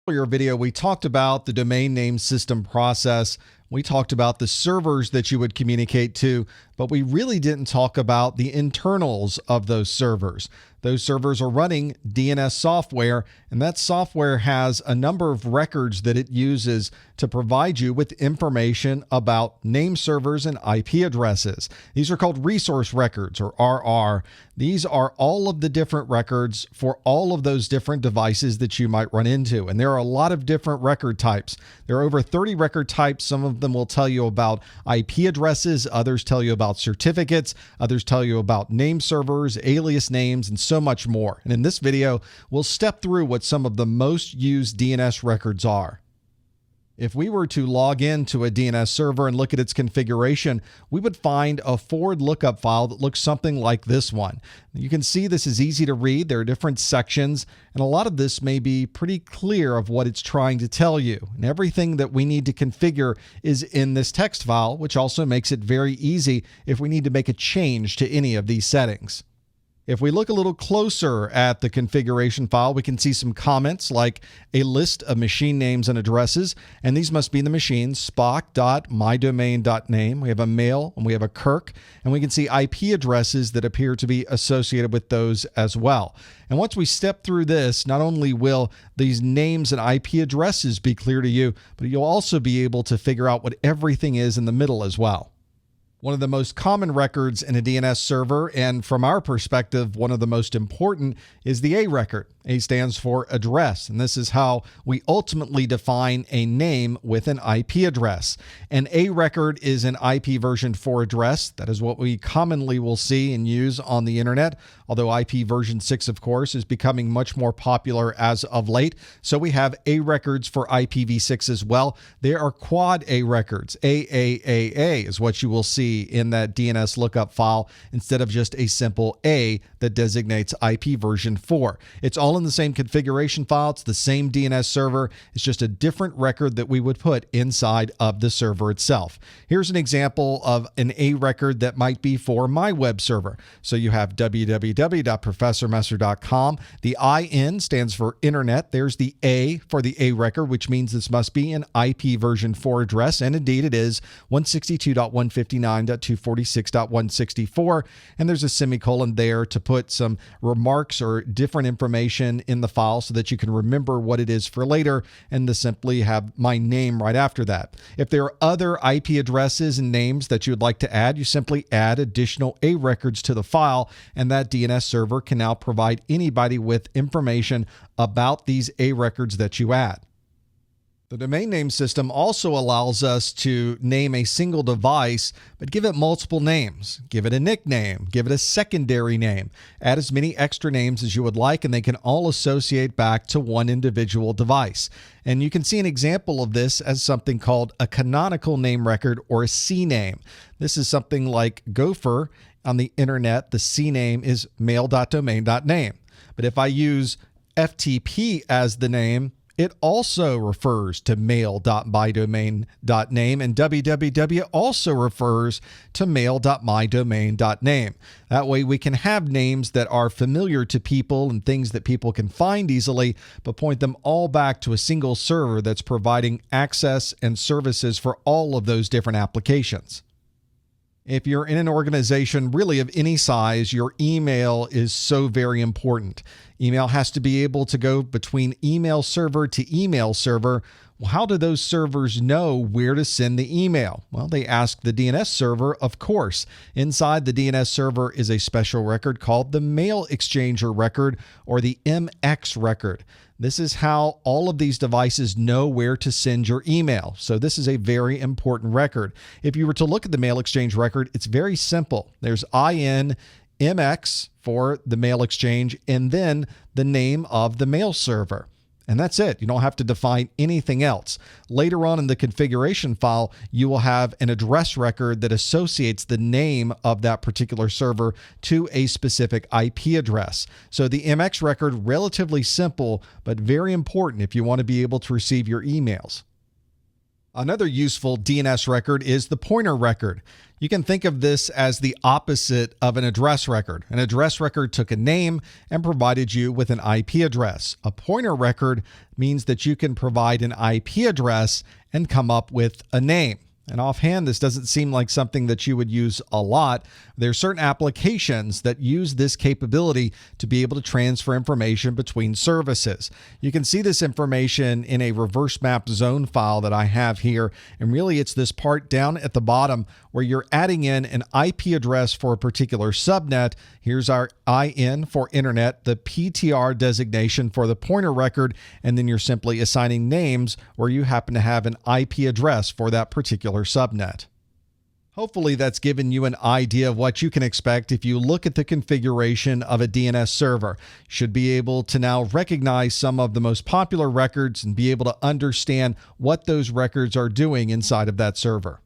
Earlier video, we talked about the domain name system process. We talked about the servers that you would communicate to, but we really didn't talk about the internals of those servers. Those servers are running DNS software, and that software has a number of records that it uses to provide you with information about name servers and IP addresses. These are called resource records, or RR. These are all of the different records for all of those different devices that you might run into. And there are a lot of different record types. There are over 30 record types. Some of them will tell you about IP addresses, others tell you about certificates, others tell you about name servers, alias names, and so much more. And in this video, we'll step through what some of the most used DNS records are. If we were to log into a DNS server and look at its configuration, we would find a forward lookup file that looks something like this one. You can see this is easy to read. There are different sections, and a lot of this may be pretty clear of what it's trying to tell you. And everything that we need to configure is in this text file, which also makes it very easy if we need to make a change to any of these settings. If we look a little closer at the configuration file, we can see some comments like a list of machine names and addresses, and these must be the machines, spock.mydomain.name. We have a mail and we have a Kirk, and we can see IP addresses that appear to be associated with those as well. And once we step through this, not only will these names and IP addresses be clear to you, but you'll also be able to figure out what everything is in the middle as well. One of the most common records in a DNS server, and from our perspective, one of the most important, is the A record. A stands for address, and this is how we ultimately define a name with an IP address. An A record is an IP version 4 address. That is what we commonly will see and use on the internet, although IP version 6, of course, is becoming much more popular as of late. So we have A records for IPv6 as well. There are quad A records. AAAA is what you will see in that DNS lookup file instead of just a simple A that designates IP version 4. It's all in the same configuration file. It's the same DNS server. It's just a different record that we would put inside of the server itself. Here's an example of an A record that might be for my web server. So you have www.professormesser.com. The IN stands for internet. There's the A for the A record, which means this must be an IP version 4 address. And indeed it is 162.159.246.164. And there's a semicolon there to put some remarks or different information in the file so that you can remember what it is for later, and to simply have my name right after that. If there are other IP addresses and names that you would like to add, you simply add additional A records to the file, and that DNS server can now provide anybody with information about these A records that you add. The domain name system also allows us to name a single device, but give it multiple names. Give it a nickname, give it a secondary name, add as many extra names as you would like, and they can all associate back to one individual device. And you can see an example of this as something called a canonical name record, or a CNAME. This is something like Gopher on the internet. The CNAME is mail.domain.name. But if I use FTP as the name, it also refers to mail.mydomain.name, and www also refers to mail.mydomain.name. That way we can have names that are familiar to people and things that people can find easily, but point them all back to a single server that's providing access and services for all of those different applications. If you're in an organization really of any size, your email is so very important. Email has to be able to go between email server to email server. Well, how do those servers know where to send the email? Well, they ask the DNS server, of course. Inside the DNS server is a special record called the mail exchanger record, or the MX record. This is how all of these devices know where to send your email. So this is a very important record. If you were to look at the mail exchange record, it's very simple. There's IN, MX for the mail exchange, and then the name of the mail server. And that's it. You don't have to define anything else. Later on in the configuration file, you will have an address record that associates the name of that particular server to a specific IP address. So the MX record, relatively simple, but very important if you want to be able to receive your emails. Another useful DNS record is the pointer record. You can think of this as the opposite of an address record. An address record took a name and provided you with an IP address. A pointer record means that you can provide an IP address and come up with a name. And offhand, this doesn't seem like something that you would use a lot. There are certain applications that use this capability to be able to transfer information between services. You can see this information in a reverse map zone file that I have here. And really, it's this part down at the bottom where you're adding in an IP address for a particular subnet. Here's our IN for internet, the PTR designation for the pointer record, and then you're simply assigning names where you happen to have an IP address for that particular subnet. Hopefully that's given you an idea of what you can expect if you look at the configuration of a DNS server. You should be able to now recognize some of the most popular records and be able to understand what those records are doing inside of that server.